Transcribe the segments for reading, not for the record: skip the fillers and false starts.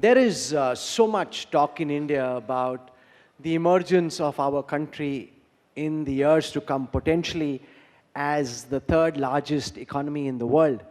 There is so much talk in India about the emergence of our country in the years to come, potentially as the third largest economy in the world.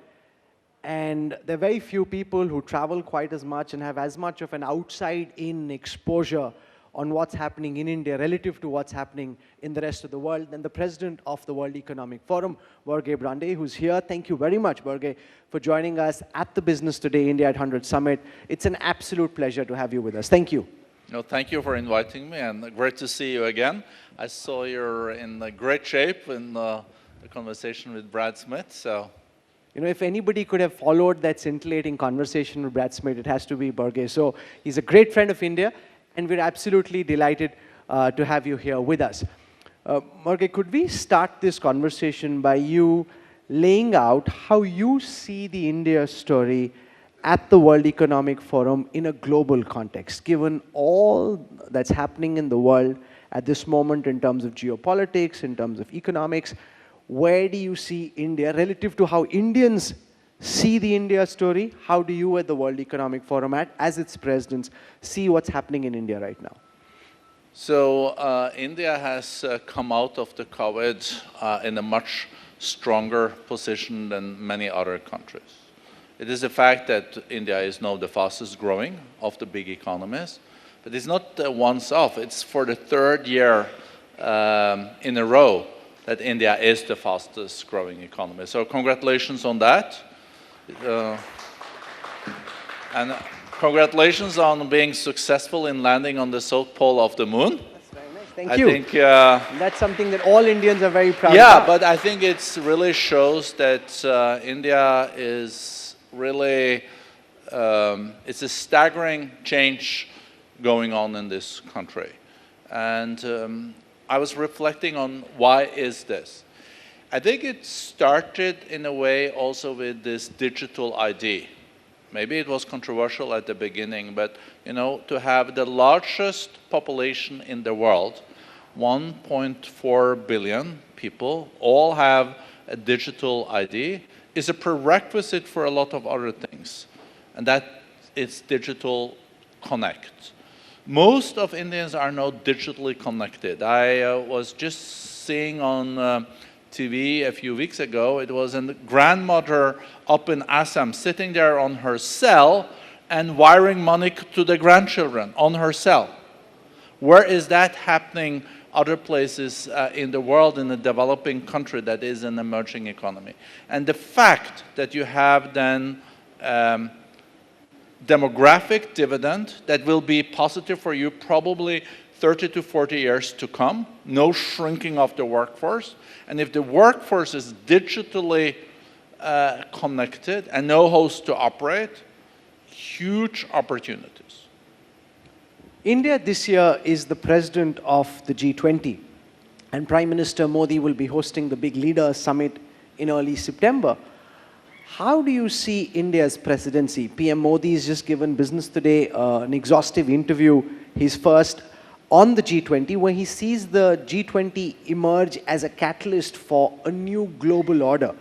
And there are very few people who travel quite as much and have as much of an outside-in exposure on what's happening in India relative to what's happening in the rest of the world than the president of the World Economic Forum, Borge Brende, who's here. Thank you very much, Borge, for joining us at the Business Today India at 100 Summit. It's an absolute pleasure to have you with us. Thank you. No, thank you for inviting me, and great to see you again. I saw you're in great shape in the conversation with Brad Smith, so. You know, if anybody could have followed that scintillating conversation with Brad Smith, it has to be Borge. So he's a great friend of India, and we're absolutely delighted to have you here with us. Borge, could we start this conversation by you laying out how you see the India story at the World Economic Forum in a global context, given all that's happening in the world at this moment in terms of geopolitics, in terms of economics? Where do you see India relative to how Indians see the India story? How do you at the World Economic Forum, as its presidents, see what's happening in India right now? So India has come out of the COVID in a much stronger position than many other countries. It is a fact that India is now the fastest growing of the big economies, but it's not once off. It's for the third year in a row that India is the fastest growing economy. So congratulations on that. And congratulations on being successful in landing on the south pole of the moon. That's very nice. Thank you. I think, that's something that all Indians are very proud of. Yeah, but I think it really shows that India is really, it's a staggering change going on in this country. And I was reflecting on why is this. I think it started in a way also with this digital ID. Maybe it was controversial at the beginning, but you know, to have the largest population in the world, 1.4 billion people, all have a digital ID, is a prerequisite for a lot of other things, and that is digital connect. Most of Indians are now digitally connected. I was just seeing on TV a few weeks ago, it was a grandmother up in Assam sitting there on her cell and wiring money to the grandchildren on her cell. Where is that happening other places in the world, in a developing country that is an emerging economy? And the fact that you have then demographic dividend that will be positive for you probably 30 to 40 years to come, no shrinking of the workforce. And if the workforce is digitally connected and knows how to operate, huge opportunities. India this year is the president of the G20, and Prime Minister Modi will be hosting the Big Leaders Summit in early September. How do you see India's presidency? PM Modi has just given Business Today an exhaustive interview, his first on the G20, where he sees the G20 emerge as a catalyst for a new global order.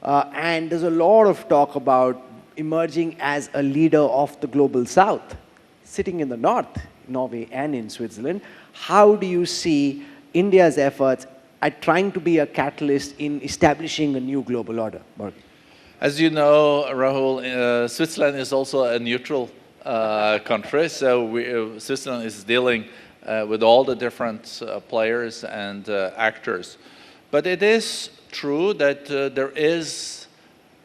And there's a lot of talk about emerging as a leader of the global south, sitting in the north, Norway and in Switzerland. How do you see India's efforts at trying to be a catalyst in establishing a new global order? Borge? As you know, Rahul, Switzerland is also a neutral country, so Switzerland is dealing with all the different players and actors. But it is true that there is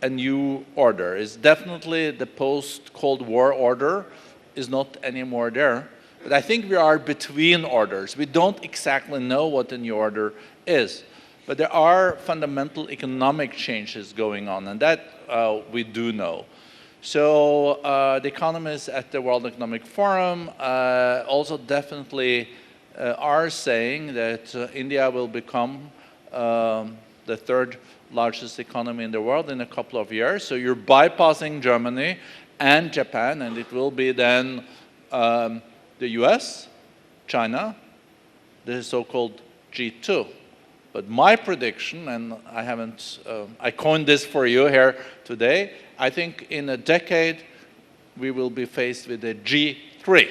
a new order. It's definitely the post-Cold War order is not anymore there. But I think we are between orders. We don't exactly know what the new order is. But there are fundamental economic changes going on, and that we do know. So the economists at the World Economic Forum also definitely are saying that India will become the third largest economy in the world in a couple of years. So you're bypassing Germany and Japan, and it will be then the US, China, the so-called G2. But my prediction, and I coined this for you here today, I think in a decade, we will be faced with a G3.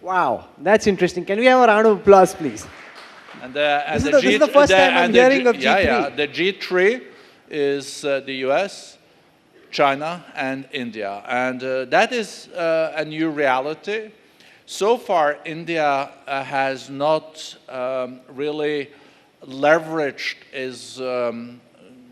Wow, that's interesting. Can we have a round of applause, please? And this is the first time I'm hearing of G3. Yeah, the G3 is the US, China, and India. And that is a new reality. So far, India has not really leveraged its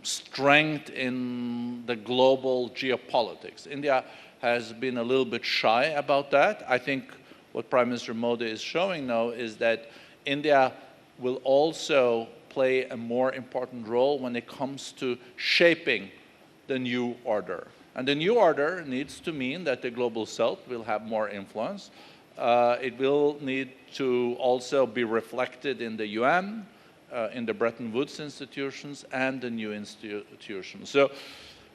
strength in the global geopolitics. India has been a little bit shy about that. I think what Prime Minister Modi is showing now is that India will also play a more important role when it comes to shaping the new order. And the new order needs to mean that the global south will have more influence. It will need to also be reflected in the UN, in the Bretton Woods institutions, and the new institutions. So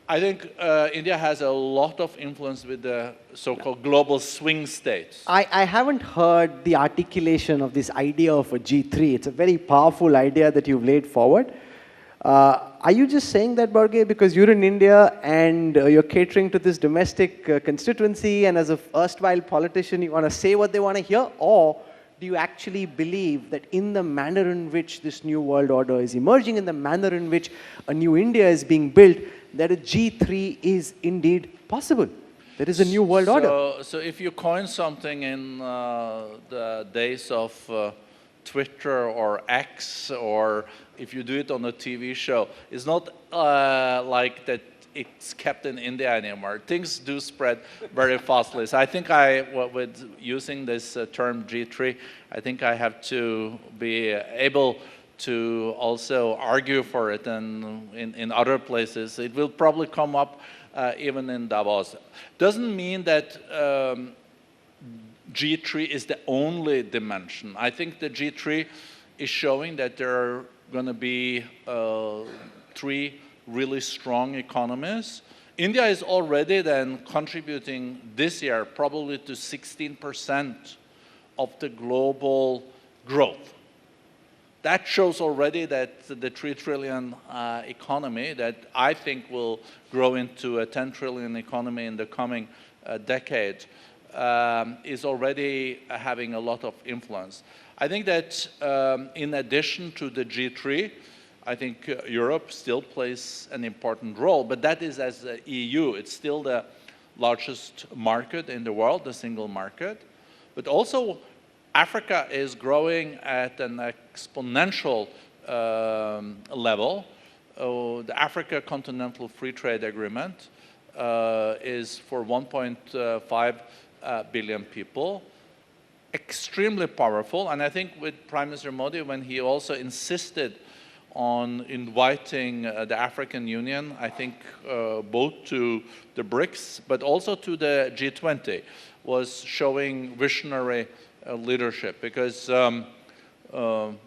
I think India has a lot of influence with the so-called global swing states. I haven't heard the articulation of this idea of a G3. It's a very powerful idea that you've laid forward. Are you just saying that, Borge, because you're in India and you're catering to this domestic constituency, and as an erstwhile politician, you want to say what they want to hear? Or do you actually believe that in the manner in which this new world order is emerging, in the manner in which a new India is being built, that a G3 is indeed possible? There is a new world order. So if you coin something in the days of Twitter or X, or if you do it on a TV show, it's not like that it's kept in India anymore. Things do spread very fastly. So I think with using this term G3, I think I have to be able to also argue for it, and in other places. It will probably come up even in Davos. Doesn't mean that G3 is the only dimension. I think the G3 is showing that there are going to be 3 really strong economies. India is already then contributing this year probably to 16% of the global growth. That shows already that the 3 trillion economy that I think will grow into a 10 trillion economy in the coming decade is already having a lot of influence. I think that in addition to the G3, I think Europe still plays an important role, but that is as the EU. It's still the largest market in the world, the single market. But also Africa is growing at an exponential level. The Africa Continental Free Trade Agreement is for 1.5 billion people. Extremely powerful, and I think with Prime Minister Modi, when he also insisted on inviting the African Union, I think both to the BRICS, but also to the G20, was showing visionary leadership, because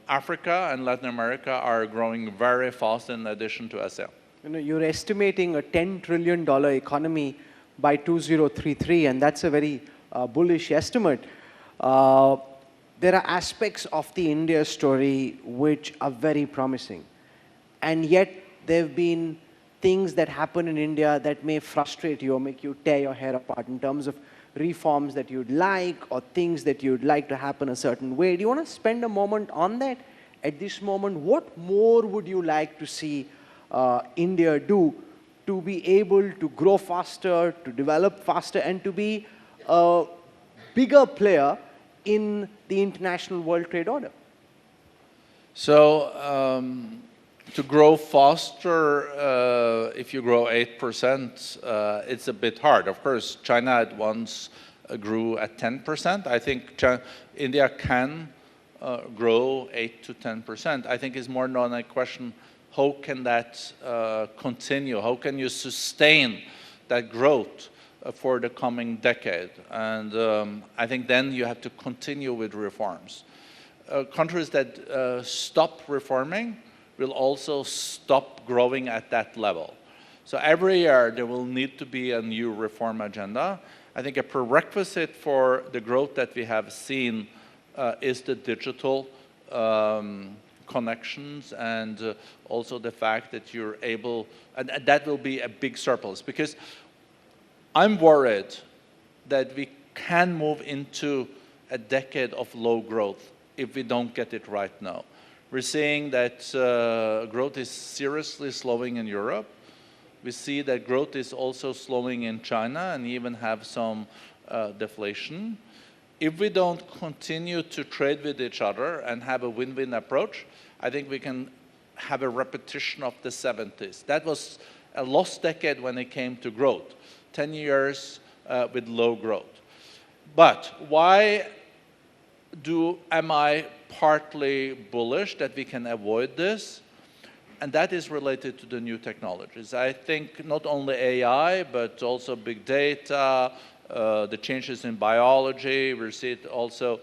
Africa and Latin America are growing very fast in addition to ASEAN. You know, you're estimating a $10 trillion economy by 2033, and that's a very bullish estimate. There are aspects of the India story which are very promising, and yet there have been things that happen in India that may frustrate you or make you tear your hair apart in terms of reforms that you'd like or things that you'd like to happen a certain way. Do you want to spend a moment on that at this moment? What more would you like to see India do to be able to grow faster, to develop faster, and to be a bigger player in the international world trade order? So to grow faster, if you grow 8%, it's a bit hard. Of course, China at once grew at 10%. I think India can grow 8 to 10%. I think it's more on a question, how can that continue? How can you sustain that growth for the coming decade? And I think then you have to continue with reforms. Countries that stop reforming will also stop growing at that level. So every year there will need to be a new reform agenda. I think a prerequisite for the growth that we have seen is the digital connections, and also the fact that you're able, and that will be a big surplus, because I'm worried that we can move into a decade of low growth if we don't get it right now. We're seeing that growth is seriously slowing in Europe. We see that growth is also slowing in China and even have some deflation. If we don't continue to trade with each other and have a win-win approach, I think we can have a repetition of the 70s. That was a lost decade when it came to growth, 10 years with low growth. But why am I partly bullish that we can avoid this? And that is related to the new technologies. I think not only AI, but also big data, the changes in biology, we see it also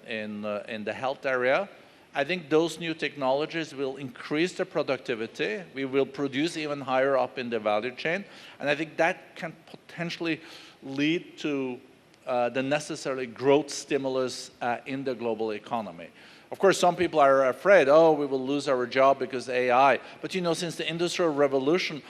in the health area. I think those new technologies will increase the productivity. We will produce even higher up in the value chain. And I think that can potentially lead to the necessary growth stimulus in the global economy. Of course, some people are afraid, oh, we will lose our job because AI. But you know, since the Industrial Revolution,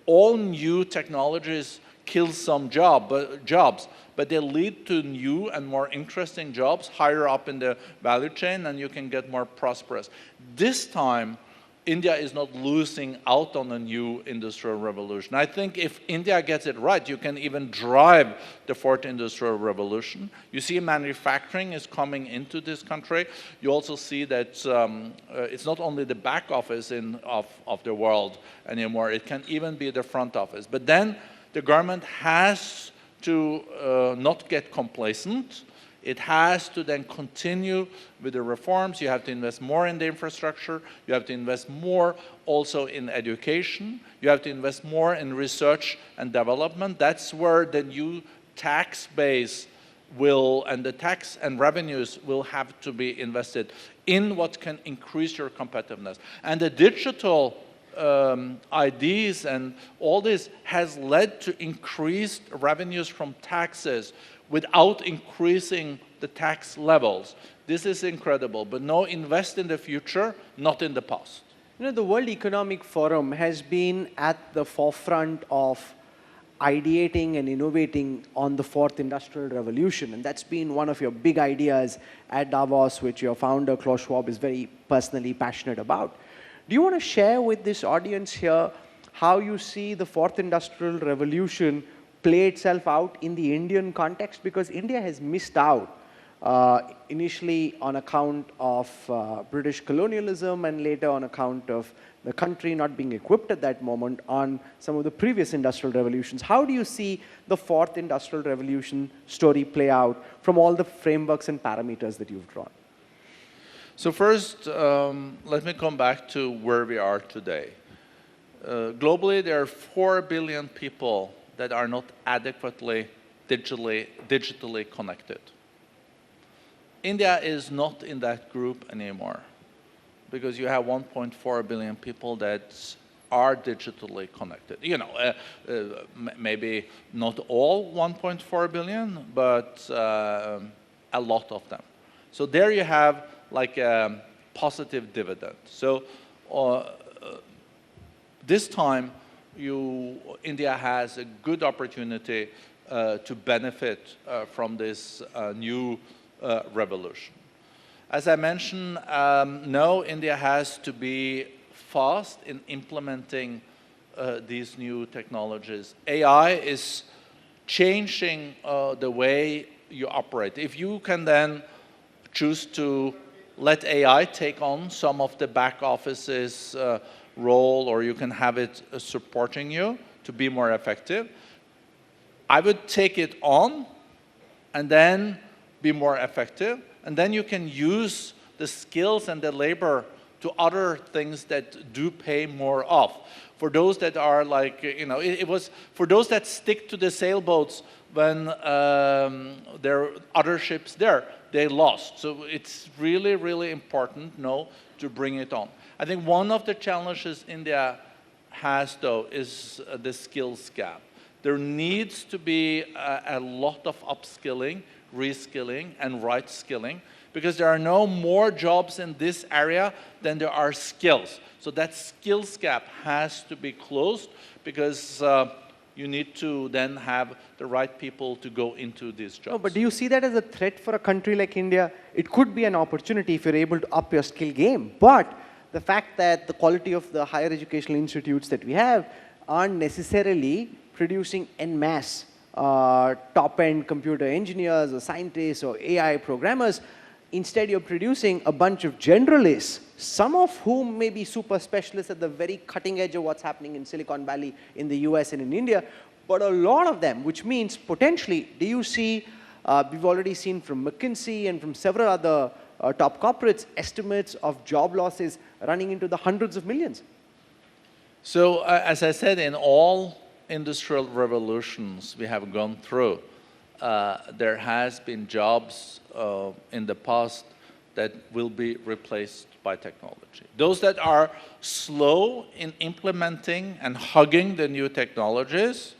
all new technologies kill some jobs, but they lead to new and more interesting jobs higher up in the value chain, and you can get more prosperous. This time, India is not losing out on a new industrial revolution. I think if India gets it right, you can even drive the fourth industrial revolution. You see manufacturing is coming into this country. You also see that it's not only the back office of the world anymore, it can even be the front office. But then the government has to not get complacent. It has to then continue with the reforms. You have to invest more in the infrastructure. You have to invest more also in education. You have to invest more in research and development. That's where the new tax base will, and the tax and revenues will have to be invested in what can increase your competitiveness. And the digital IDs and all this has led to increased revenues from taxes without increasing the tax levels. This is incredible, but no, invest in the future, not in the past. You know, the World Economic Forum has been at the forefront of ideating and innovating on the fourth industrial revolution, and that's been one of your big ideas at Davos, which your founder, Klaus Schwab, is very personally passionate about. Do you want to share with this audience here how you see the fourth industrial revolution play itself out in the Indian context? Because India has missed out initially on account of British colonialism and later on account of the country not being equipped at that moment on some of the previous industrial revolutions. How do you see the fourth industrial revolution story play out from all the frameworks and parameters that you've drawn? So first, let me come back to where we are today. Globally, there are 4 billion people that are not adequately digitally connected. India is not in that group anymore because you have 1.4 billion people that are digitally connected. You know, maybe not all 1.4 billion, but a lot of them. So there you have like a positive dividend. So this time, India has a good opportunity to benefit from this new revolution. As I mentioned, no, India has to be fast in implementing these new technologies. AI is changing the way you operate. If you can then choose to let AI take on some of the back office's role, or you can have it supporting you to be more effective, I would take it on and then be more effective. And then you can use the skills and the labor to other things that do pay more off. For those that are like, you know, it was for those that stick to the sailboats when there are other ships there, they lost. So it's really, really important now to bring it on. I think one of the challenges India has, though, is the skills gap. There needs to be a lot of upskilling, reskilling, and right skilling, because there are no more jobs in this area than there are skills. So that skills gap has to be closed, because you need to then have the right people to go into these jobs. No, but do you see that as a threat for a country like India? It could be an opportunity if you're able to up your skill game. But the fact that the quality of the higher educational institutes that we have aren't necessarily producing en masse top-end computer engineers or scientists or AI programmers. Instead, you're producing a bunch of generalists, some of whom may be super specialists at the very cutting edge of what's happening in Silicon Valley, in the US and in India, but a lot of them, which means potentially, do you see, we've already seen from McKinsey and from several other top corporates, estimates of job losses running into the hundreds of millions. So as I said, in all industrial revolutions we have gone through, there has been jobs in the past that will be replaced by technology. Those that are slow in implementing and hugging the new technologies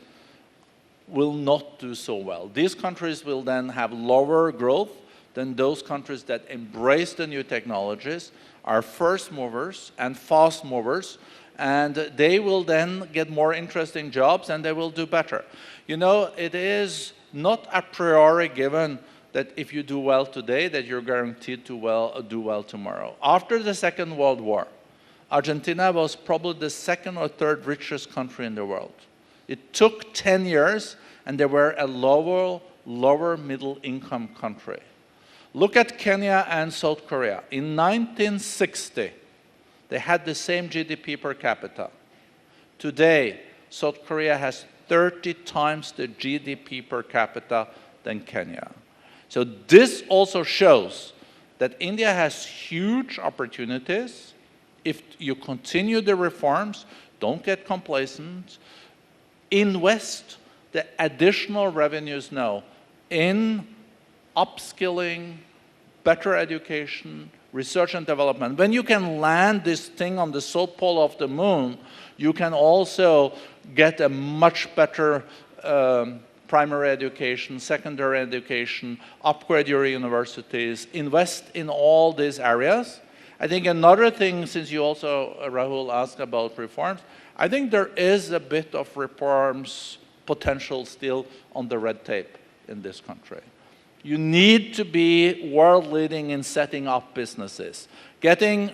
will not do so well. These countries will then have lower growth than those countries that embrace the new technologies, are first movers and fast movers, and they will then get more interesting jobs and they will do better. You know, it is not a priori given that if you do well today, that you're guaranteed to do well tomorrow. After the Second World War, Argentina was probably the second or third richest country in the world. It took 10 years, and they were a lower middle income country. Look at Kenya and South Korea. In 1960, they had the same GDP per capita. Today, South Korea has 30 times the GDP per capita than Kenya. So this also shows that India has huge opportunities if you continue the reforms, don't get complacent, invest the additional revenues now in upskilling, better education, research and development. When you can land this thing on the south pole of the moon, you can also get a much better primary education, secondary education, upgrade your universities, invest in all these areas. I think another thing, since you also, Rahul, asked about reforms, I think there is a bit of reforms potential still on the red tape in this country. You need to be world leading in setting up businesses, getting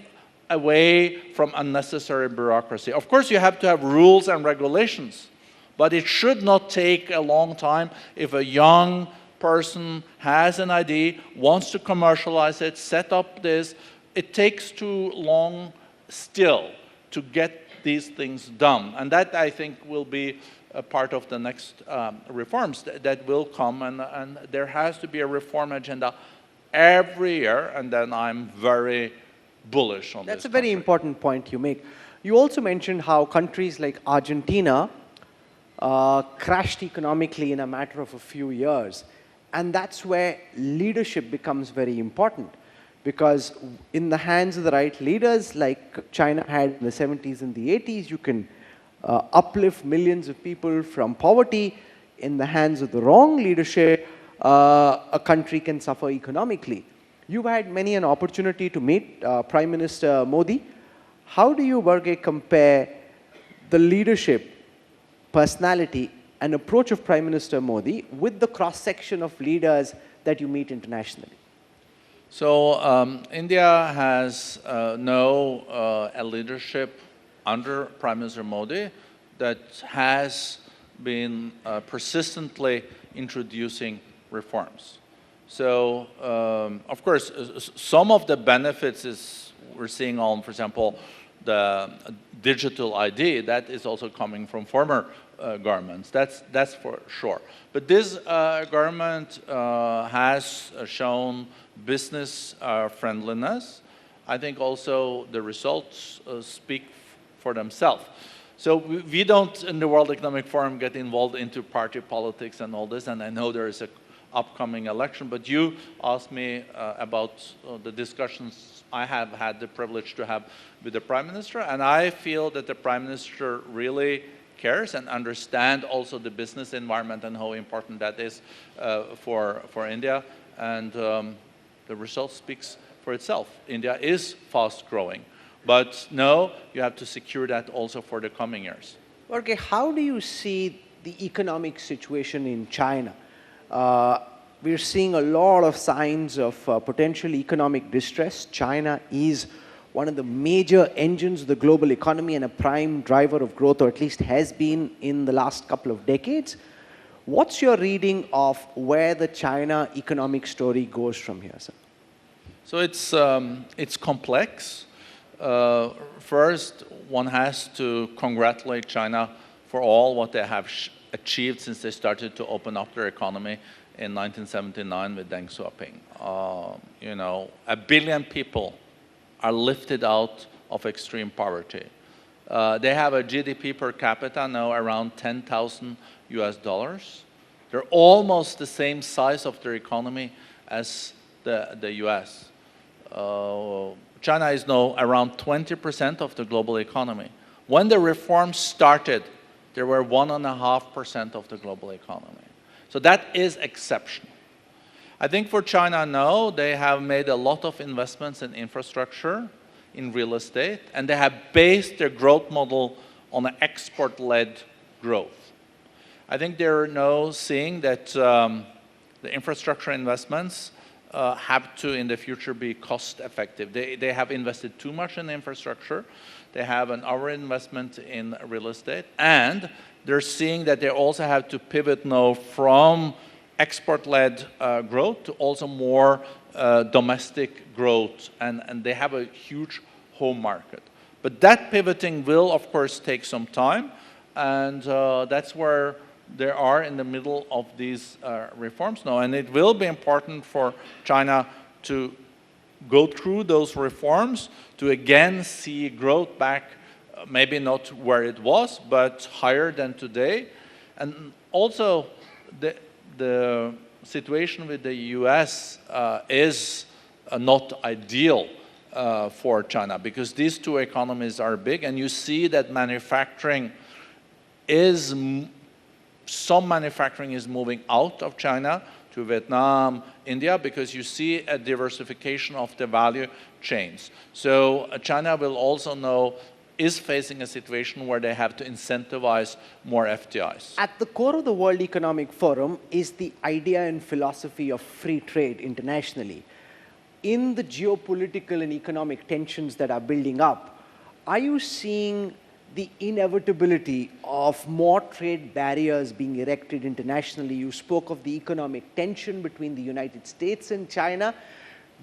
away from unnecessary bureaucracy. Of course, you have to have rules and regulations, but it should not take a long time if a young person has an idea, wants to commercialize it, set up this. It takes too long still to get these things done. And that, I think, will be a part of the next reforms that will come. And there has to be a reform agenda every year. And then I'm very bullish on this. That's a very important point you make. You also mentioned how countries like Argentina crashed economically in a matter of a few years. And that's where leadership becomes very important. Because in the hands of the right leaders, like China had in the 70s and the 80s, you can uplift millions of people from poverty. In the hands of the wrong leadership, a country can suffer economically. You've had many an opportunity to meet Prime Minister Modi. How do you, Borge, compare the leadership, personality, and approach of Prime Minister Modi with the cross-section of leaders that you meet internationally? So India has a leadership under Prime Minister Modi that has been persistently introducing reforms. So, of course, some of the benefits is we're seeing on, for example, the digital ID, that is also coming from former governments. That's for sure. But this government has shown business friendliness. I think also the results speak for themselves. So we don't, in the World Economic Forum, get involved into party politics and all this, and I know there is an upcoming election, but you asked me about the discussions I have had the privilege to have with the Prime Minister, and I feel that the Prime Minister really cares and understands also the business environment and how important that is for India, and the result speaks for itself. India is fast growing, but no, you have to secure that also for the coming years. Okay, how do you see the economic situation in China. We're seeing a lot of signs of potential economic distress. China is one of the major engines of the global economy and a prime driver of growth, or at least has been in the last couple of decades. What's your reading of where the China economic story goes from here, sir? So it's complex. First, one has to congratulate China for all what they have achieved since they started to open up their economy in 1979 with Deng Xiaoping. You know, 1 billion people are lifted out of extreme poverty. They have a GDP per capita now around $10,000 US. They're almost the same size of their economy as the US. China is now around 20% of the global economy. When the reforms started, they were 1.5% of the global economy. So that is exceptional. I think for China now, they have made a lot of investments in infrastructure, in real estate, and they have based their growth model on an export-led growth. I think they're now seeing that the infrastructure investments have to, in the future, be cost-effective. They have invested too much in infrastructure. They have an overinvestment in real estate, and they're seeing that they also have to pivot now from export-led growth to also more domestic growth, and they have a huge home market. But that pivoting will, of course, take some time, and that's where they are in the middle of these reforms now. And it will be important for China to go through those reforms to again see growth back, maybe not where it was, but higher than today. And also, the situation with the US is not ideal for China, because these two economies are big, and you see that manufacturing is, some manufacturing is moving out of China to Vietnam, India, because you see a diversification of the value chains. So China will also now is facing a situation where they have to incentivize more FDIs. At the core of the World Economic Forum is the idea and philosophy of free trade internationally. In the geopolitical and economic tensions that are building up, are you seeing the inevitability of more trade barriers being erected internationally? You spoke of the economic tension between the United States and China.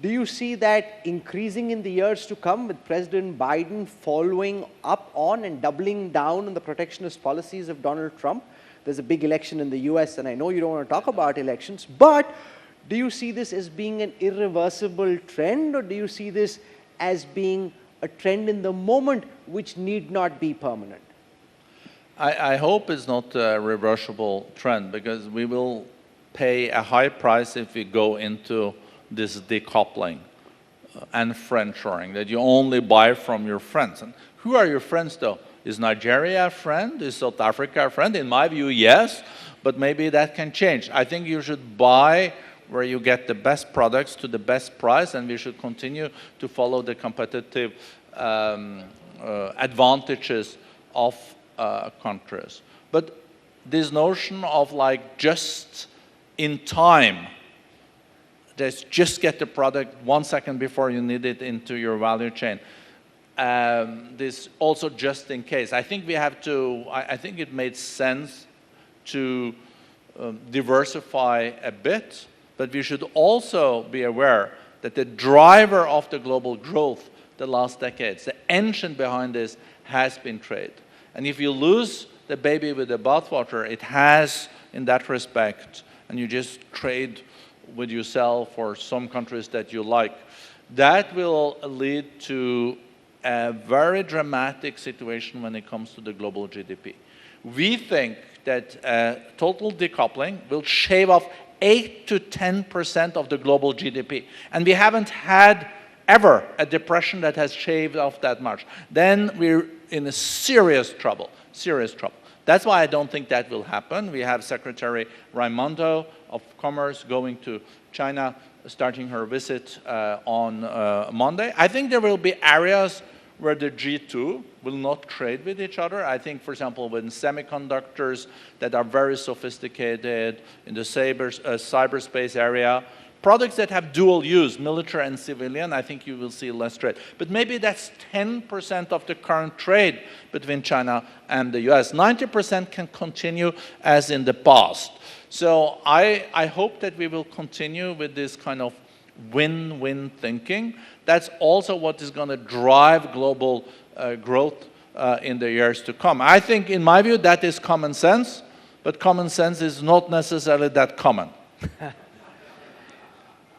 Do you see that increasing in the years to come with President Biden following up on and doubling down on the protectionist policies of Donald Trump? There's a big election in the US, and I know you don't want to talk about elections, but do you see this as being an irreversible trend, or do you see this as being a trend in the moment which need not be permanent? I hope it's not a reversible trend, because we will pay a high price if we go into this decoupling and friendshoring, that you only buy from your friends. And who are your friends, though? Is Nigeria a friend? Is South Africa a friend? In my view, yes, but maybe that can change. I think you should buy where you get the best products to the best price, and we should continue to follow the competitive advantages of countries. But this notion of like just in time, just get the product 1 second before you need it into your value chain. This also just in case. I think we have to, I think it made sense to diversify a bit, but we should also be aware that the driver of the global growth the last decades, the engine behind this has been trade. And if you lose the baby with the bathwater, it has in that respect, and you just trade with yourself or some countries that you like, that will lead to a very dramatic situation when it comes to the global GDP. We think that total decoupling will shave off 8 to 10% of the global GDP. And we haven't had ever a depression that has shaved off that much. Then we're in a serious trouble, serious trouble. That's why I don't think that will happen. We have Secretary Raimondo of Commerce going to China, starting her visit on Monday. I think there will be areas where the G2 will not trade with each other. I think, for example, with semiconductors that are very sophisticated in the cyberspace area, products that have dual use, military and civilian, I think you will see less trade. But maybe that's 10% of the current trade between China and the US. 90% can continue as in the past. So I hope that we will continue with this kind of win-win thinking. That's also what is going to drive global growth in the years to come. I think, in my view, that is common sense, but common sense is not necessarily that common.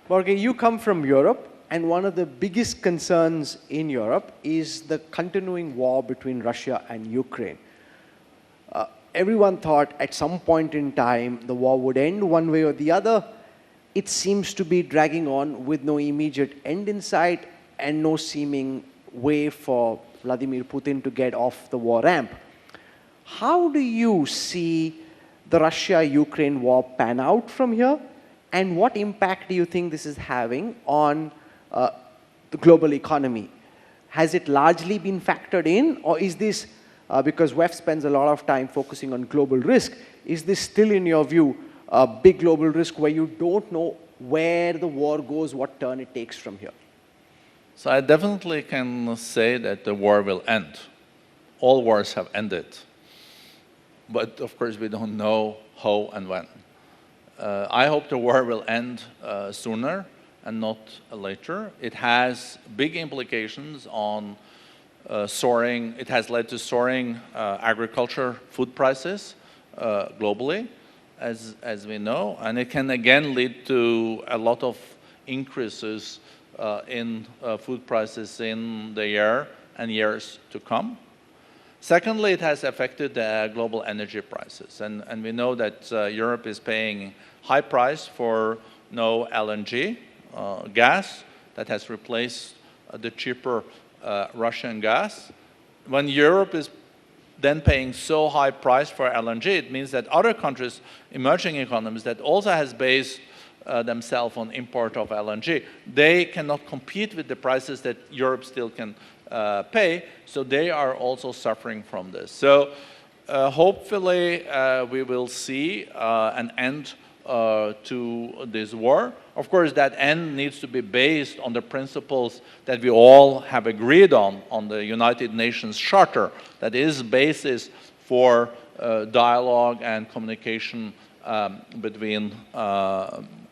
Borge, you come from Europe, and one of the biggest concerns in Europe is the continuing war between Russia and Ukraine. Everyone thought at some point in time the war would end one way or the other. It seems to be dragging on with no immediate end in sight and no seeming way for Vladimir Putin to get off the war ramp. How do you see the Russia-Ukraine war pan out from here? And what impact do you think this is having on the global economy? Has it largely been factored in, or is this, because WEF spends a lot of time focusing on global risk, is this still, in your view, a big global risk where you don't know where the war goes, what turn it takes from here? So I definitely can say that the war will end. All wars have ended. But of course, we don't know how and when. I hope the war will end sooner and not later. It has big implications on soaring. It has led to soaring agriculture food prices globally, as we know. And it can again lead to a lot of increases in food prices in the year and years to come. Secondly, it has affected global energy prices. And we know that Europe is paying high price for no LNG gas that has replaced the cheaper Russian gas. When Europe is then paying so high price for LNG, it means that other countries, emerging economies that also has based themselves on import of LNG, they cannot compete with the prices that Europe still can pay, so they are also suffering from this. So hopefully we will see an end to this war. Of course, that end needs to be based on the principles that we all have agreed on the United Nations Charter, that is basis for dialogue and communication between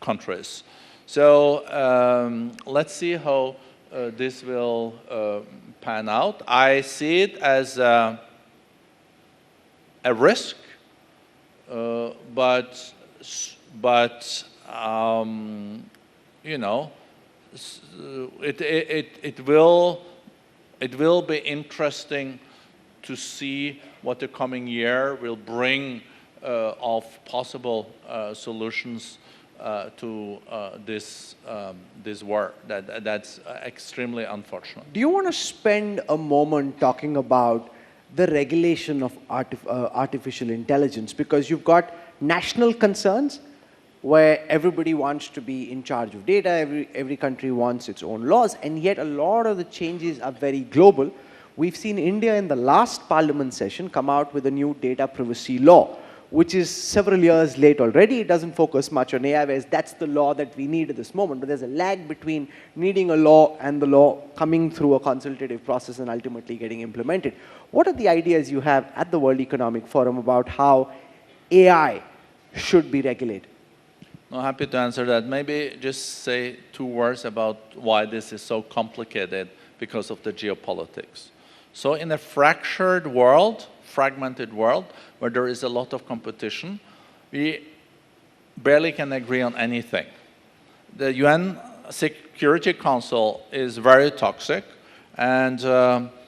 countries. So let's see how this will pan out. I see it as a risk, but you know, it will be interesting to see what the coming year will bring of possible solutions to this war. That's extremely unfortunate. Do you want to spend a moment talking about the regulation of artificial intelligence? Because you've got national concerns where everybody wants to be in charge of data, every country wants its own laws, and yet a lot of the changes are very global. We've seen India in the last parliament session come out with a new data privacy law, which is several years late already. It doesn't focus much on AI, whereas that's the law that we need at this moment. But there's a lag between needing a law and the law coming through a consultative process and ultimately getting implemented. What are the ideas you have at the World Economic Forum about how AI should be regulated? I'm happy to answer that. Maybe just say 2 words about why this is so complicated because of the geopolitics. So in a fractured world, fragmented world, where there is a lot of competition, we barely can agree on anything. The UN Security Council is very toxic, and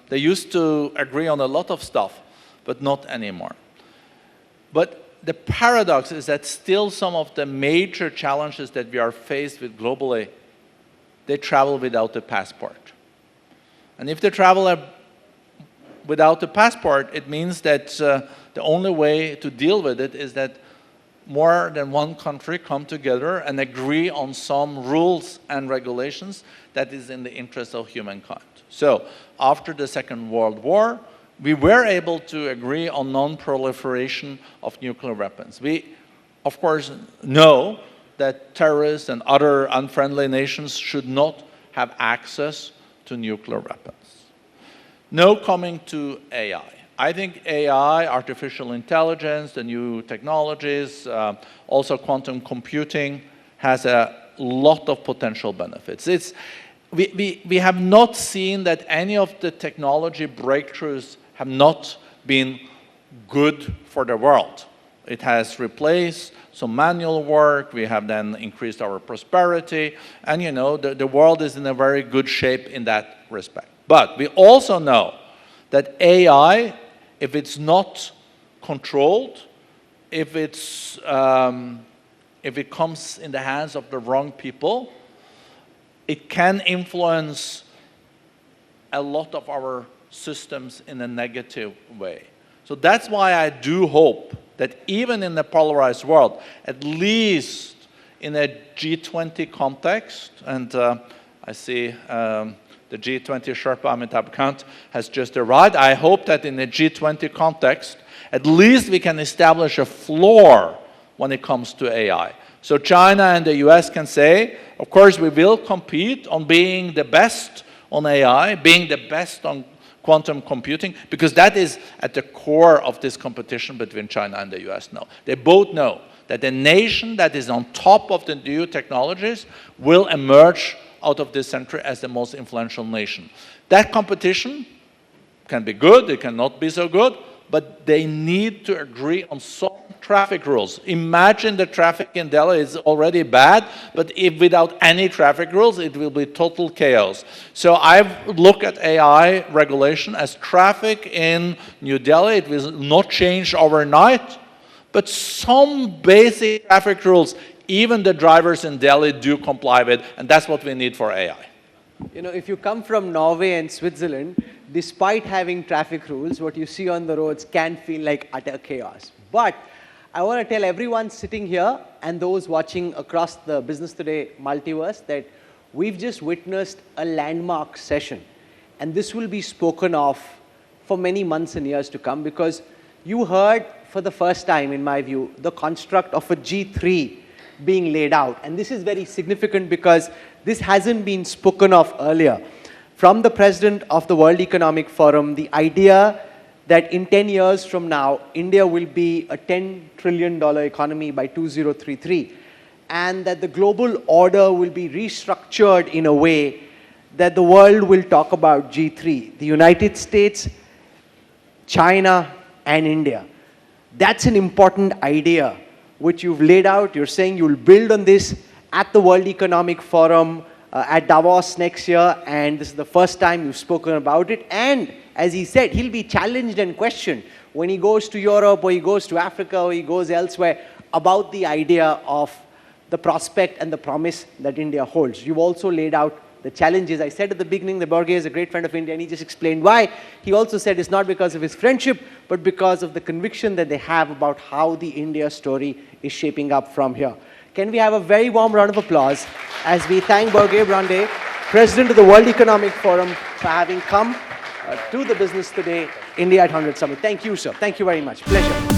they used to agree on a lot of stuff, but not anymore. But the paradox is that still some of the major challenges that we are faced with globally, they travel without a passport. And if they travel without a passport, it means that the only way to deal with it is that more than one country come together and agree on some rules and regulations that is in the interest of humankind. So after the Second World War, we were able to agree on non-proliferation of nuclear weapons. We, of course, know that terrorists and other unfriendly nations should not have access to nuclear weapons. Now coming to AI. I think AI, artificial intelligence, the new technologies, also quantum computing has a lot of potential benefits. We have not seen that any of the technology breakthroughs have not been good for the world. It has replaced some manual work. We have then increased our prosperity. And you know, the world is in a very good shape in that respect. But we also know that AI, if it's not controlled, if it comes in the hands of the wrong people, it can influence a lot of our systems in a negative way. So that's why I do hope that even in the polarized world, at least in a G20 context, and I see the G20 Sherpa Amitabh Kant has just arrived. I hope that in the G20 context, at least we can establish a floor when it comes to AI. So China and the US can say, of course, we will compete on being the best on AI, being the best on quantum computing, because that is at the core of this competition between China and the US now. They both know that the nation that is on top of the new technologies will emerge out of this century as the most influential nation. That competition can be good, it cannot be so good, but they need to agree on some traffic rules. Imagine the traffic in Delhi is already bad, but if without any traffic rules, it will be total chaos. So I look at AI regulation as traffic in New Delhi. It will not change overnight, but some basic traffic rules, even the drivers in Delhi do comply with, and that's what we need for AI. You know, if you come from Norway and Switzerland, despite having traffic rules, what you see on the roads can feel like utter chaos. But I want to tell everyone sitting here and those watching across the Business Today multiverse that we've just witnessed a landmark session. And this will be spoken of for many months and years to come, because you heard for the first time, in my view, the construct of a G3 being laid out. And this is very significant because this hasn't been spoken of earlier. From the president of the World Economic Forum, the idea that in 10 years from now, India will be a $10 trillion economy by 2033, and that the global order will be restructured in a way that the world will talk about G3, the United States, China, and India. That's an important idea which you've laid out. You're saying you'll build on this at the World Economic Forum at Davos next year, and this is the first time you've spoken about it. And as he said, he'll be challenged and questioned when he goes to Europe or he goes to Africa or he goes elsewhere about the idea of the prospect and the promise that India holds. You've also laid out the challenges. I said at the beginning that Borge is a great friend of India, and he just explained why. He also said it's not because of his friendship, but because of the conviction that they have about how the India story is shaping up from here. Can we have a very warm round of applause as we thank Borge Brende, President of the World Economic Forum, for having come to the Business Today India at 100 Summit. Thank you, sir. Thank you very much. Pleasure.